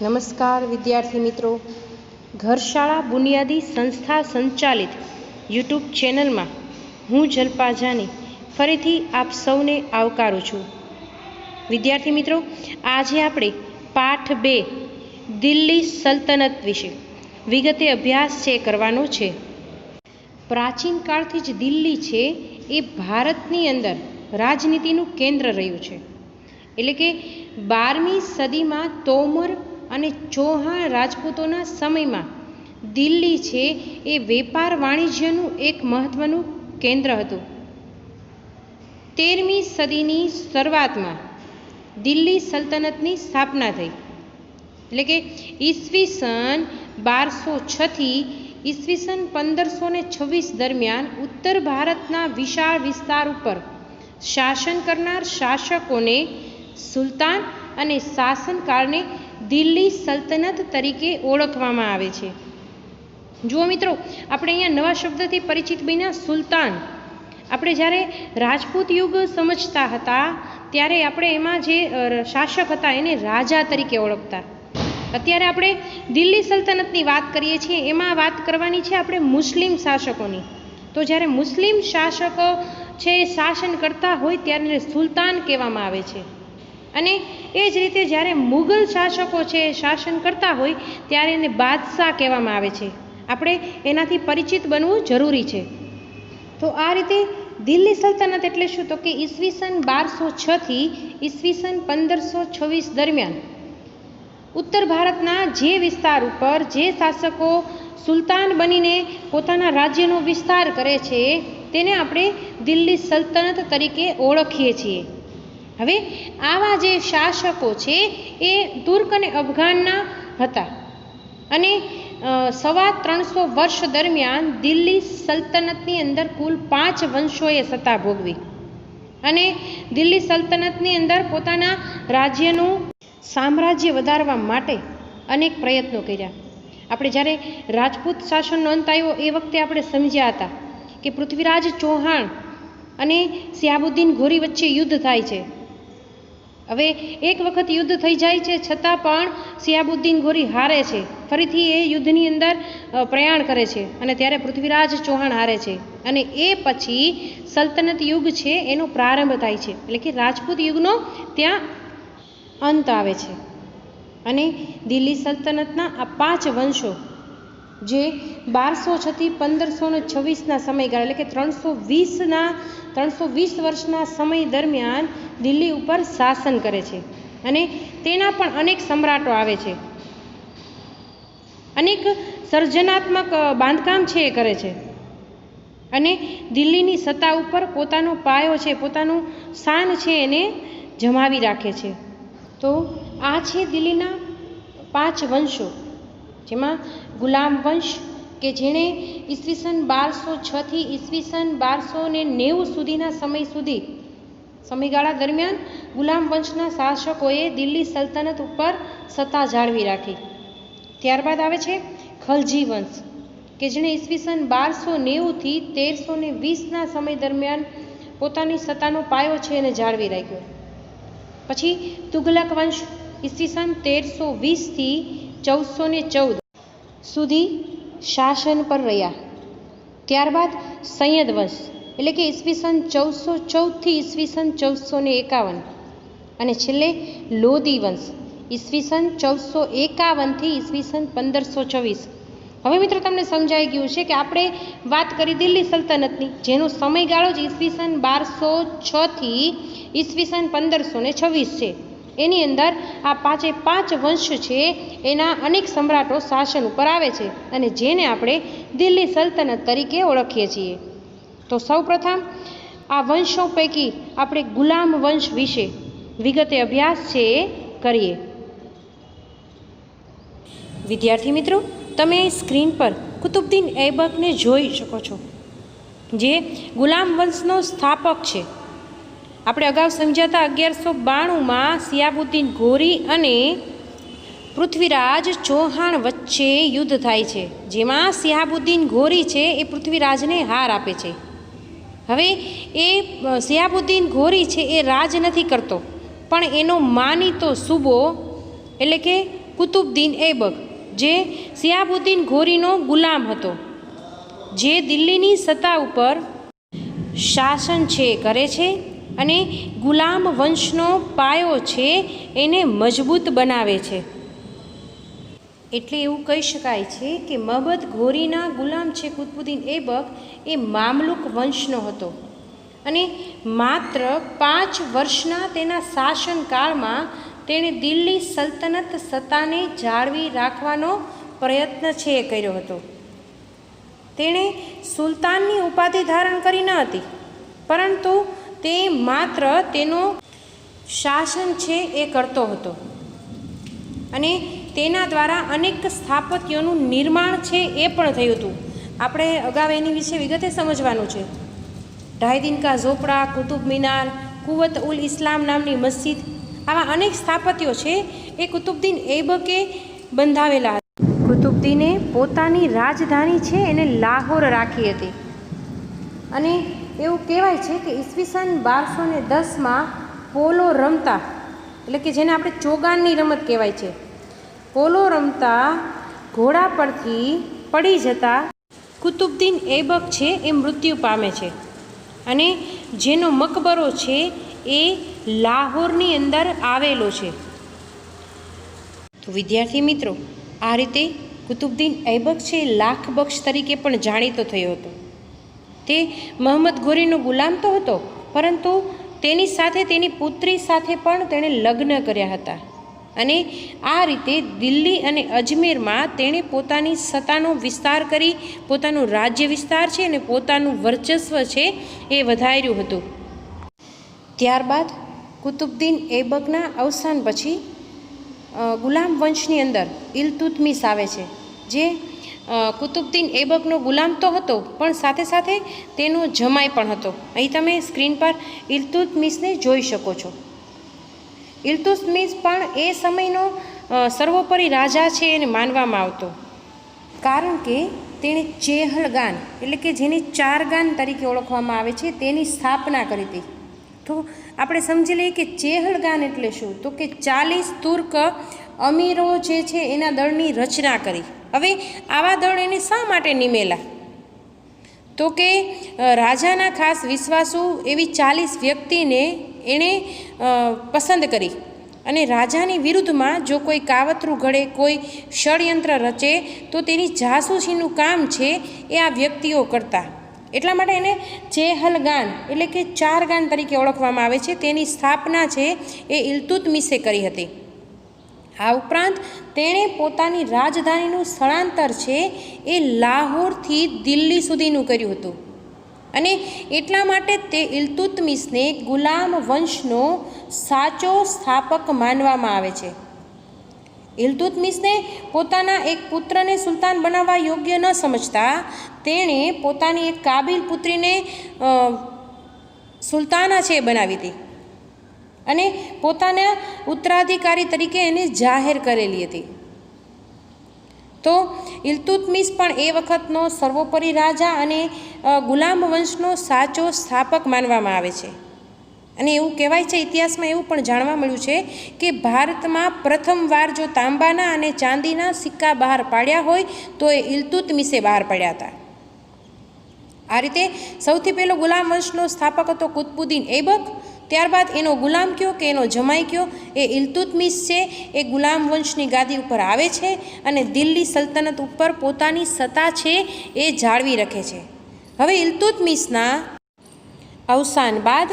નમસ્કાર વિદ્યાર્થી મિત્રો, ઘરશાળા બુનિયાદી સંસ્થા સંચાલિત યુટ્યુબ ચેનલમાં હું જલ્પા જાની ફરીથી આપ સૌને આવકારું છું. વિદ્યાર્થી મિત્રો, આજે આપણે પાઠ 2 દિલ્હી સલ્તનત વિશે વિગતે અભ્યાસ કરવાનો છે. પ્રાચીન કાળથી જ દિલ્હી છે એ ભારતની અંદર રાજનીતિનું કેન્દ્ર રહ્યું છે. એટલે કે 12મી સદીમાં તોમર અને ચૌહાણ રાજપૂતોના સમયમાં દિલ્હી છે એ વેપાર વાણિજ્યનું એક મહત્ત્વનું કેન્દ્ર હતું. 13મી સદીની શરૂઆતમાં દિલ્હી સલ્તનતની સ્થાપના થઈ. એટલે કે ઈસવીસન 1206 થી ઈસવીસન 1526 દરમિયાન ઉત્તર ભારતના વિશાળ વિસ્તાર ઉપર શાસન કરનાર શાસકોને સુલતાન અને શાસનકાળને દિલ્હી સલ્તનત તરીકે ઓળખવામાં આવે છે. જુઓ મિત્રો, આપણે અહીંયા નવા શબ્દથી પરિચિત બન્યા, સુલતાન. આપણે જ્યારે રાજપૂત યુગ સમજતા હતા ત્યારે આપણે એમાં જે શાસક હતા એને રાજા તરીકે ઓળખતા. અત્યારે આપણે દિલ્હી સલ્તનતની વાત કરીએ છીએ, એમાં વાત કરવાની છે આપણે મુસ્લિમ શાસકોની. તો જ્યારે મુસ્લિમ શાસકો છે શાસન કરતા હોય ત્યારે સુલતાન કહેવામાં આવે છે. અને એ જ રીતે જ્યારે મુગલ શાસકો છે શાસન કરતા હોય ત્યારે એને બાદશાહ કહેવામાં આવે છે. આપણે એનાથી પરિચિત બનવું જરૂરી છે. તો આ રીતે દિલ્હી સલ્તનત એટલે શું? તો કે ઈસવીસન 1206 થી ઈસવીસન 1526 દરમિયાન ઉત્તર ભારતના જે વિસ્તાર ઉપર જે શાસકો સુલતાન બનીને પોતાના રાજ્યનો વિસ્તાર કરે છે તેને આપણે દિલ્હી સલ્તનત તરીકે ઓળખીએ છીએ. હવે આવા જે શાસકો છે એ તુર્ક અને અફઘાનના હતા અને 350 વર્ષ દરમિયાન દિલ્હી સલ્તનતની અંદર કુલ 5 વંશોએ સત્તા ભોગવી અને દિલ્હી સલ્તનતની અંદર પોતાના રાજ્યનું સામ્રાજ્ય વધારવા માટે અનેક પ્રયત્નો કર્યા. આપણે જ્યારે રાજપૂત શાસનનો અંત આવ્યો એ વખતે આપણે સમજ્યા હતા કે પૃથ્વીરાજ ચૌહાણ અને સિયાબુદ્દીન ઘોરી વચ્ચે યુદ્ધ થાય છે. હવે એક વખત યુદ્ધ થઈ જાય છે છતાં પણ સિયાબુદ્દીન ઘોરી હારે છે. ફરીથી એ યુદ્ધની અંદર પ્રયાણ કરે છે અને ત્યારે પૃથ્વીરાજ ચૌહાણ હારે છે અને એ પછી સલ્તનત યુગ છે એનો પ્રારંભ થાય છે. એટલે કે રાજપૂત યુગનો ત્યાં અંત આવે છે. અને દિલ્હી સલ્તનતના આ 5 વંશો જે 1206 થી 1526ના સમયગાળા એટલે કે 320 વર્ષના સમય દરમિયાન દિલ્હી ઉપર શાસન કરે છે. અને તેના પણ અનેક સમ્રાટો આવે છે, અનેક સર્જનાત્મક બાંધકામ છે એ કરે છે અને દિલ્હીની સત્તા ઉપર પોતાનો પાયો છે, પોતાનું સ્થાન છે એને જમાવી રાખે છે. તો આ છે દિલ્હીના 5 વંશો, જેમાં ગુલામ વંશ કે જેણે ઈસવીસન 1206 થી ઈસવીસન 1290 સુધીના સમયગાળા દરમિયાન ગુલામ વંશના શાસકોએ દિલ્હી સલ્તનત ઉપર સત્તા જાળવી રાખી. ત્યારબાદ આવે છે ખલજી વંશ કે જેણે ઈસવીસન 1290 થી 1320ના સમય દરમિયાન પોતાની સત્તાનો પાયો છે એને જાળવી રાખ્યો. પછી તુગલક વંશ ઈસવીસન 1320 થી 1414 સુધી શાસન પર રહ્યા. ત્યારબાદ સૈયદ વંશ એટલે કે ઈસવીસન 1414 થી ઈસવીસન 1451 અને છેલ્લે લોધી વંશ ઈસવીસન 1451 થી ઈસવીસન 1524. હવે મિત્રો તમને સમજાઈ ગયું છે કે આપણે વાત કરી દિલ્હી સલ્તનતની, જેનો સમયગાળો જ ઈસવીસન 1206 થી ઈસવીસન 1526 છે. એની અંદર આ 5 વંશ છે એના અનેક સમ્રાટો શાસન ઉપર આવે છે અને જેને આપણે દિલ્હી સલ્તનત તરીકે ઓળખીએ છીએ. તો સૌપ્રથમ આ વંશો પૈકી આપણે ગુલામ વંશ વિશે વિગતે અભ્યાસ છે એ કરીએ. વિદ્યાર્થી મિત્રો, તમે સ્ક્રીન પર કુતુબુદ્દીન ઐબકને જોઈ શકો છો, જે ગુલામ વંશનો સ્થાપક છે. આપણે અગાઉ સમજ્યા હતા 1192માં સિયાબુદ્દીન ઘોરી અને પૃથ્વીરાજ ચૌહાણ વચ્ચે યુદ્ધ થાય છે, જેમાં સિયાબુદ્દીન ઘોરી છે એ પૃથ્વીરાજને હાર આપે છે. હવે એ સિયાબુદ્દીન ઘોરી છે એ રાજ નથી કરતો, પણ એનો માનીતો સૂબો એટલે કે કુતુબદીન ઐબક, જે શિહાબુદ્દીન ઘોરીનો ગુલામ હતો, જે દિલ્હીની સત્તા ઉપર શાસન કરે છે અને ગુલામ વંશનો પાયો છે એને મજબૂત બનાવે છે. એટલે એવું કહી શકાય છે કે મહબત ઘોરીના ગુલામ છે કુતુબુદ્દીન ઐબક એ મામલુક વંશનો હતો અને માત્ર 5 વર્ષના તેના શાસનકાળમાં તેણે દિલ્હી સલ્તનત સત્તાને જાળવી રાખવાનો પ્રયત્ન કર્યો હતો. તેણે સુલતાનની ઉપાધિ ધારણ કરી ન હતી, પરંતુ તે માત્ર તેનો શાસન એ કરતો હતો અને તેના દ્વારા અનેક સ્થાપત્યોનું નિર્માણ એ પણ થયું હતું. આપણે અગાઉ એની વિશે વિગતે સમજવાનું છે. ઢાઈ કા ઝોપડા, કુતુબ મિનાર, કુવત ઉલ ઇસ્લામ નામની મસ્જિદ, આવા અનેક સ્થાપત્યો એ કુતુબદીન ઐબકે બંધાવેલા હતા. કુતુબદીને પોતાની રાજધાની એને લાહોર રાખી હતી અને એવું કહેવાય છે કે ઈસવીસન 1210 પોલો રમતા, એટલે કે જેને આપણે ચોગાનની રમત કહેવાય છે, પોલો રમતા ઘોડા પરથી પડી જતા કુતુબદીન ઐબક એ મૃત્યુ પામે છે અને જેનો મકબરો એ લાહોરની અંદર આવેલો છે. તો વિદ્યાર્થી મિત્રો, આ રીતે કુતુબદીન ઐબક લાખબક્ષ તરીકે પણ જાણીતો થયો હતો. તે મહમદ ઘોરીનો ગુલામ તો હતો, પરંતુ તેની સાથે તેની પુત્રી સાથે પણ તેણે લગ્ન કર્યા હતા અને આ રીતે દિલ્હી અને અજમેરમાં તેણે પોતાની સત્તાનો વિસ્તાર કરી, પોતાનું રાજ્ય વિસ્તાર અને પોતાનું વર્ચસ્વ એ વધાર્યું હતું. ત્યારબાદ કુતુબદીન ઐબકના અવસાન પછી ગુલામ વંશની અંદર ઇલ્તુત્મિશ આવે છે, જે કુતુબદીન ઐબકનો ગુલામ તો હતો પણ સાથે સાથે તેનો જમાઈ પણ હતો. અહીં તમે સ્ક્રીન પર ઇલ્તુત્મિશને જોઈ શકો છો. ઇલ્તુત્મિશ પણ એ સમયનો સર્વોપરી રાજા એને માનવામાં આવતો, કારણ કે તેણે ચેહલગાન, એટલે કે જેને ચારગાન તરીકે ઓળખવામાં આવે છે, તેની સ્થાપના કરી હતી. તો આપણે સમજી લઈએ કે ચેહલગાન એટલે શું, તો કે 40 તુર્ક અમીરો એના દળની રચના કરી. હવે આવા દળ એને શા માટે નિમેલા, તો કે રાજાના ખાસ વિશ્વાસુ એવી 40 વ્યક્તિને એણે પસંદ કરી અને રાજાની વિરુદ્ધમાં જો કોઈ કાવતરું ઘડે, કોઈ ષડયંત્ર રચે તો તેની જાસૂસીનું કામ એ આ વ્યક્તિઓ કરતા. એટલા માટે એને ચેહલગાન એટલે કે ચારગાન તરીકે ઓળખવામાં આવે છે. તેની સ્થાપના એ ઇલ્તુત્મિશે કરી હતી. આ ઉપરાંત તેણે પોતાની રાજધાનીનું સ્થળાંતર એ લાહોરથી દિલ્હી સુધીનું કર્યું હતું અને એટલા માટે તે ઇલ્તુત્મિશને ગુલામ વંશનો સાચો સ્થાપક માનવામાં આવે છે. ઇલ્તુત્મિશને પોતાના એક પુત્રને સુલતાન બનાવવા યોગ્ય ન સમજતા તેણે પોતાની એક કાબિલ પુત્રીને સુલતાના બનાવી હતી અને પોતાના ઉત્તરાધિકારી તરીકે એને જાહેર કરેલી હતી. તો ઇલ્તુત્મિશ પણ એ વખતનો સર્વોપરી રાજા અને ગુલામ વંશનો સાચો સ્થાપક માનવામાં આવે છે. અને એવું કહેવાય છે, ઇતિહાસમાં એવું પણ જાણવા મળ્યું છે કે ભારતમાં પ્રથમવાર જો તાંબાના અને ચાંદીના સિક્કા બહાર પાડ્યા હોય તો એ ઇલ્તુત્મિશે બહાર પાડ્યા હતા. આ રીતે સૌથી પહેલો ગુલામ વંશનો સ્થાપક હતો કુતુબુદ્દીન ઐબક. ત્યારબાદ એનો ગુલામ કયો કે એનો જમાઈ કયો એ ઇલ્તુત્મિશ એ ગુલામ વંશની ગાદી ઉપર આવે છે અને દિલ્હી સલ્તનત ઉપર પોતાની સત્તા એ જાળવી રાખે છે. હવે ઇલ્તુત્મિશના અવસાન બાદ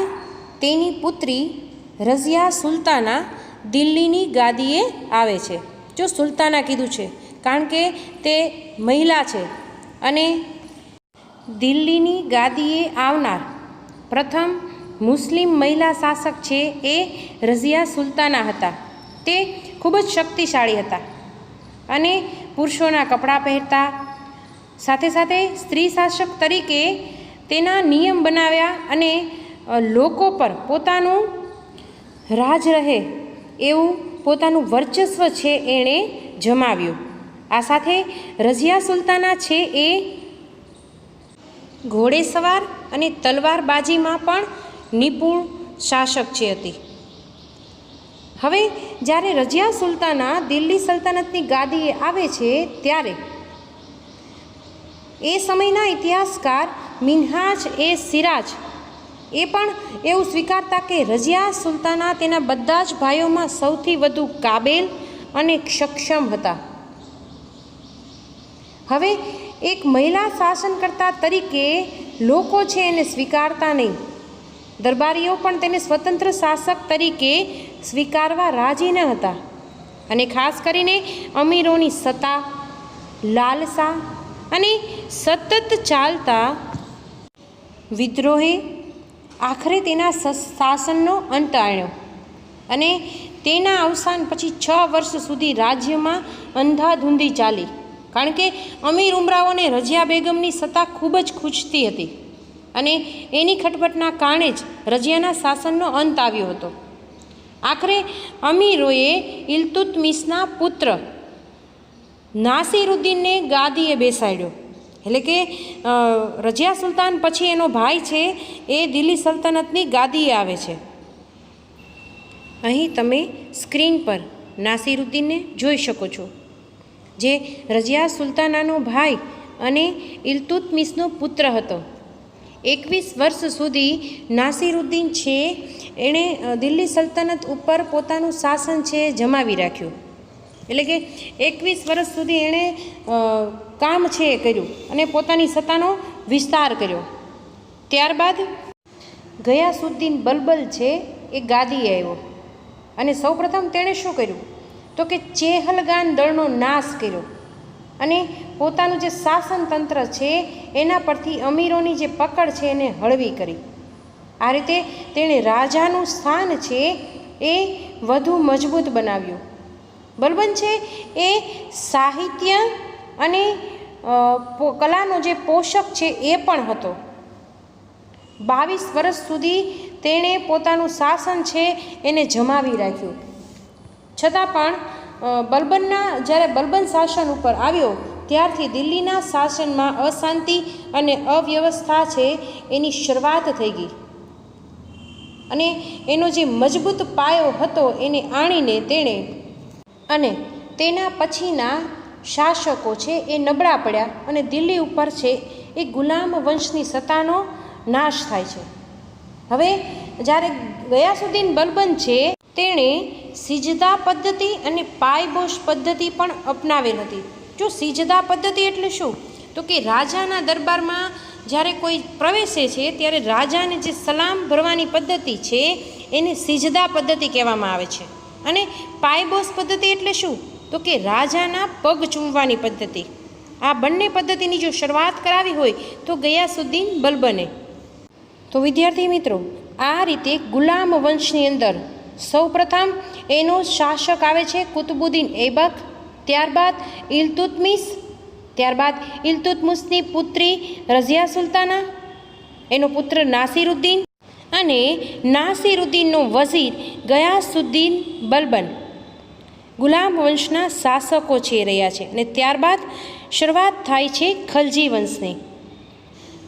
તેની પુત્રી રઝિયા સુલતાના દિલ્હીની ગાદીએ આવે છે. જો સુલતાના કીધું છે કારણ કે તે મહિલા છે અને દિલ્હીની ગાદીએ આવનાર પ્રથમ મુસ્લિમ મહિલા શાસક એ રઝિયા સુલતાના હતા. તે ખૂબ જ શક્તિશાળી હતા અને પુરુષોના કપડાં પહેરતા, સાથે સાથે સ્ત્રી શાસક તરીકે તેના નિયમ બનાવ્યા અને લોકો પર પોતાનું રાજ રહે એવું પોતાનું વર્ચસ્વ એણે જમાવ્યું. આ સાથે રઝિયા સુલતાના એ ઘોડેસવાર અને તલવારબાજીમાં પણ નિપુણ શાસક હતી. હવે જ્યારે રઝિયા સુલતાના દિલ્હી સલ્તનતની ગાદીએ આવે છે ત્યારે એ સમયના ઇતિહાસકાર મિન્હાજ એ સિરાજ એ પણ એવું સ્વીકારતા કે રઝિયા સુલતાના તેના બધા જ ભાઈઓમાં સૌથી વધુ કાબેલ અને સક્ષમ હતા. હવે એક મહિલા શાસનકર્તા તરીકે લોકો છે એને સ્વીકારતા નહીં. દરબારીઓ પણ તેને સ્વતંત્ર શાસક તરીકે સ્વીકારવા રાજી ન હતા. અને ખાસ કરીને અમીરોની સત્તા, લાલસા અને સતત ચાલતા વિદ્રોહે આખરે તેના શાસનનો અંત આણ્યો અને તેના અવસાન પછી 6 વર્ષ સુધી રાજ્યમાં અંધાધૂંધી ચાલી. કારણ કે અમીર ઉમરાઓને રઝિયા બેગમની સત્તા ખૂબ જ ખૂંચતી હતી અને એની ખટપટના કારણે જ રઝિયાના શાસનનો અંત આવ્યો હતો. આખરે અમીરોએ ઇલ્તુત્મિશના પુત્ર નાસિરુદ્દીનને ગાદીએ બેસાડ્યો. એટલે કે રઝિયા સુલતાન પછી એનો ભાઈ છે એ દિલ્હી સલ્તનતની ગાદીએ આવે છે. અહીં તમે સ્ક્રીન પર નાસિરુદ્દીનને જોઈ શકો છો, જે રઝિયા સુલતાનાનો ભાઈ અને ઇલ્તુત્મિશનો પુત્ર હતો. 21 વર્ષ સુધી નાસિરુદ્દીન છે એણે દિલ્હી સલ્તનત ઉપર પોતાનું શાસન છે જમાવી રાખ્યું. એટલે કે 21 વર્ષ સુધી એણે કામ છે એ કર્યું અને પોતાની સત્તાનો વિસ્તાર કર્યો. ત્યારબાદ ગયાસુદ્દીન બલબલ છે એ ગાદીએ આવ્યો અને સૌપ્રથમ તેણે શું કર્યું તો કે ચેહલગાન દળનો નાશ કર્યો અને પોતાનું જે શાસન તંત્ર છે એના પરથી અમીરોની જે પકડ છે એને હળવી કરી. આ રીતે તેણે રાજાનું સ્થાન છે એ વધુ મજબૂત બનાવ્યું. બલબન છે એ સાહિત્ય અને કલાનો જે પોષક છે એ પણ હતો. 22 વર્ષ સુધી તેણે પોતાનું શાસન છે એને જમાવી રાખ્યું. છતાં પણ જ્યારે બલબન શાસન ઉપર આવ્યો ત્યારથી દિલ્હીના શાસનમાં અશાંતિ અને અવ્યવસ્થા છે એની શરૂઆત થઈ ગઈ અને એનો જે મજબૂત પાયો હતો એને આણીને તેણે અને તેના પછીના શાસકો છે એ નબળા પડ્યા અને દિલ્હી ઉપર છે એ ગુલામ વંશની સત્તાનો નાશ થાય છે. હવે જ્યારે ગયાસુદ્દીન બલબન છે તેણે સિજદા પદ્ધતિ અને પાયબોશ પદ્ધતિ પણ અપનાવેલ હતી. જો સિજદા પદ્ધતિ એટલે શું તો કે રાજાના દરબારમાં જ્યારે કોઈ પ્રવેશે છે ત્યારે રાજાને જે સલામ ભરવાની પદ્ધતિ છે એને સિજદા પદ્ધતિ કહેવામાં આવે છે. અને પાયબોશ પદ્ધતિ એટલે શું તો કે રાજાના પગ ચૂમવાની પદ્ધતિ. આ બંને પદ્ધતિની જો શરૂઆત કરાવી હોય તો ગયાસુદ્દીન બલબને. તો વિદ્યાર્થી મિત્રો, આ રીતે ગુલામ વંશની અંદર સૌપ્રથમ એનો શાસક આવે છે કુતુબુદ્દીન ઐબક, ત્યારબાદ ઇલ્તુત્મિશ, ત્યારબાદ ઇલ્તુત્મિશની પુત્રી રઝિયા સુલતાના, એનો પુત્ર નાસિરુદ્દીન અને નાસિરુદ્દીનનો વઝીર ગયાસુદ્દીન બલબન ગુલામ વંશના શાસકો છે રહ્યા છે. અને ત્યારબાદ શરૂઆત થાય છે ખલજી વંશની.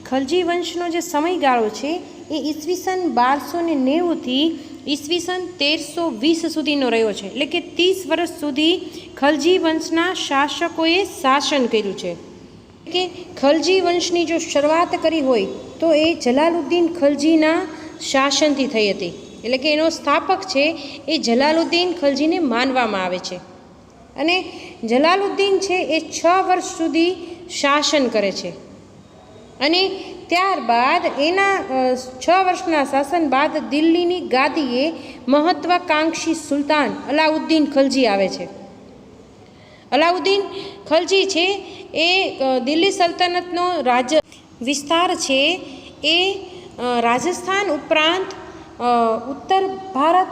ખલજી વંશનો જે સમયગાળો છે એ ઈસવીસન 1290થી ઈસવીસન 1320 સુધીનો રહ્યો છે. એટલે કે 30 વર્ષ સુધી ખલજી વંશના શાસકોએ શાસન કર્યું છે. કે ખલજી વંશની જો શરૂઆત કરી હોય તો એ જલાલુદ્દીન ખલજીના શાસનથી થઈ હતી. એટલે કે એનો સ્થાપક છે એ જલાલુદ્દીન ખલજીને માનવામાં આવે છે અને જલાલુદ્દીન છે એ 6 વર્ષ સુધી શાસન કરે છે અને ત્યારબાદ એના 6 વર્ષના શાસન બાદ દિલ્હીની ગાદીએ મહત્વાકાંક્ષી સુલતાન અલાઉદ્દીન ખલજી આવે છે. અલાઉદ્દીન ખલજી છે એ દિલ્હી સલ્તનતનો વિસ્તાર છે એ રાજસ્થાન ઉપરાંત ઉત્તર ભારત,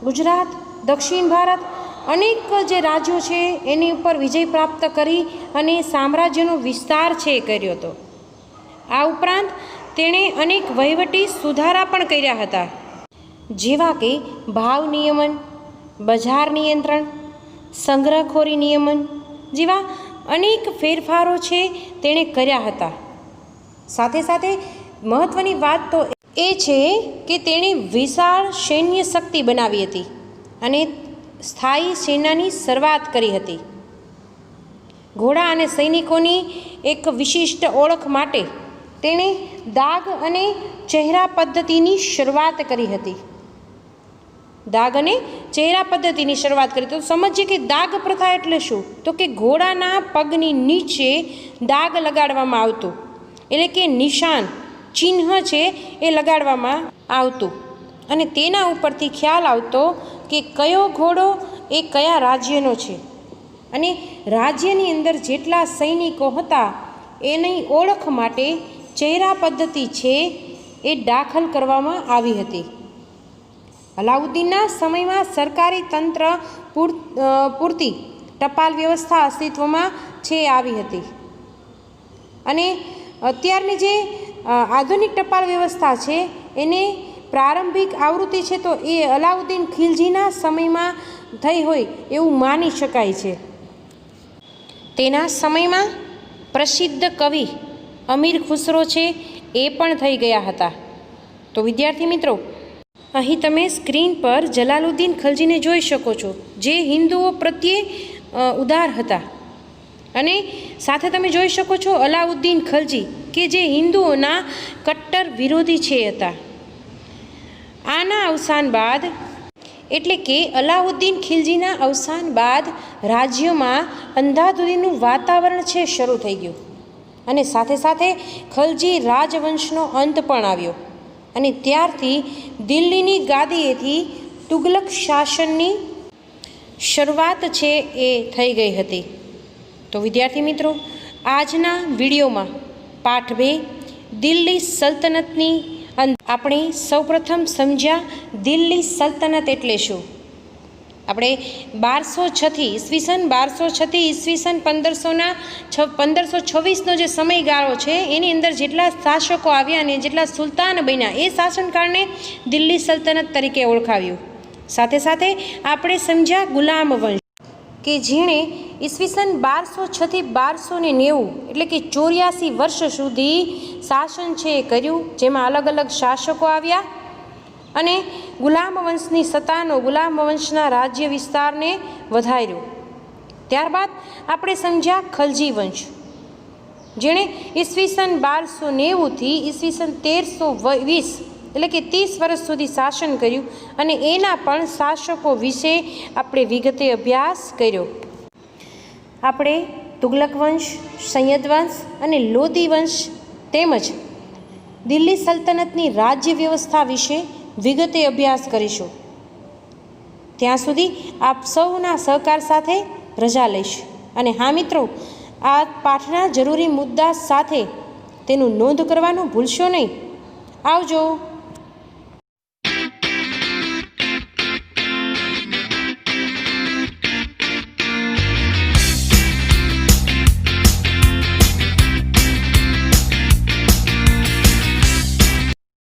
ગુજરાત, દક્ષિણ ભારત અનેક જે રાજ્યો છે એની ઉપર વિજય પ્રાપ્ત કરી અને સામ્રાજ્યનો વિસ્તાર છે એ કર્યો હતો. આ ઉપરાંત તેણે અનેક વહીવટી સુધારા પણ કર્યા હતા, જેવા કે ભાવ નિયમન, બજાર નિયંત્રણ, સંગ્રહખોરી નિયમન જેવા અનેક ફેરફારો છે તેણે કર્યા હતા. સાથે સાથે મહત્ત્વની વાત તો એ છે કે તેણે વિશાળ સૈન્ય શક્તિ બનાવી હતી અને સ્થાયી સેનાની શરૂઆત કરી હતી. ઘોડા અને સૈનિકોની એક વિશિષ્ટ ઓળખ માટે તેણે દાગ અને ચહેરા પદ્ધતિની શરૂઆત કરી હતી. દાગ અને ચહેરા પદ્ધતિની શરૂઆત કરી. તો સમજીએ કે દાગ પ્રથા એટલે શું? તો કે ઘોડાના પગની નીચે દાગ લગાડવામાં આવતું, એટલે કે નિશાન ચિહ્ન છે એ લગાડવામાં આવતું અને તેના ઉપરથી ખ્યાલ આવતો કે કયો ઘોડો એ કયા રાજ્યનો છે અને રાજ્યની અંદર જેટલા સૈનિકો હતા એની ઓળખ માટે ચહેરા પદ્ધતિ છે એ દાખલ કરવામાં આવી હતી. અલાઉદ્દીનના સમયમાં સરકારી તંત્ર પૂરતી ટપાલ વ્યવસ્થા અસ્તિત્વમાં છે આવી હતી અને અત્યારની જે આધુનિક ટપાલ વ્યવસ્થા છે એને પ્રારંભિક આવૃત્તિ છે તો એ અલાઉદ્દીન ખિલજીના સમયમાં થઈ હોય એવું માની શકાય છે. તેના સમયમાં પ્રસિદ્ધ કવિ અમીર ખુસરો છે એ પણ થઈ ગયા હતા. તો વિદ્યાર્થી મિત્રો, અહીં તમે સ્ક્રીન પર જલાલુદ્દીન ખલજીને જોઈ શકો છો, જે હિન્દુઓ પ્રત્યે ઉદાર હતા અને સાથે તમે જોઈ શકો છો અલાઉદ્દીન ખલજી કે જે હિન્દુઓના કટ્ટર વિરોધી છે હતા. આના અવસાન બાદ એટલે કે અલાઉદ્દીન ખિલજીના અવસાન બાદ રાજ્યમાં અંધાધૂંધીનું વાતાવરણ છે શરૂ થઈ ગયું અને સાથે સાથે ખલજી રાજવંશનો અંત પણ આવ્યો અને ત્યારથી દિલ્હીની ગાદીએથી તુગલક શાસનની શરૂઆત છે એ થઈ ગઈ હતી. તો વિદ્યાર્થી મિત્રો, આજના વિડીયોમાં પાઠ 2 દિલ્હી સલ્તનતની આપણે સૌપ્રથમ સમજ્યા દિલ્હી સલ્તનત એટલે શું. આપણે 1206થી ઈસવીસન 1206થી ઈસવીસન 1526નો જે સમયગાળો છે એની અંદર જેટલા શાસકો આવ્યા અને જેટલા સુલતાન બન્યા એ શાસનકાળને દિલ્હી સલ્તનત તરીકે ઓળખાવ્યું. સાથે સાથે આપણે સમજ્યા ગુલામ વંશ કે જેણે ઈસવીસન 1206થી 1290 એટલે કે 84 વર્ષ સુધી શાસન છે એ કર્યું, જેમાં અલગ અલગ શાસકો આવ્યા અને ગુલામ વંશની સત્તાનો ગુલામ વંશના રાજ્ય વિસ્તારને વધાર્યો. ત્યારબાદ આપણે સમજ્યા ખલજી વંશ, જેણે ઈસવીસન 1290થી ઈસવીસન 1320 એટલે કે 30 વર્ષ સુધી શાસન કર્યું અને એના પણ શાસકો વિશે આપણે વિગતે અભ્યાસ કર્યો. આપણે તુગલક વંશ, સૈયદ વંશ અને લોધી વંશ તેમજ દિલ્હી સલ્તનતની રાજ્ય વ્યવસ્થા વિશે વિગતે અભ્યાસ કરીશું. ત્યાં સુધી આપ સૌના સહકાર સાથે રજા લઈશ. અને હા મિત્રો, આ પાઠના જરૂરી મુદ્દા સાથે તેનું નોંધ કરવાનું ભૂલશો નહીં. આવજો.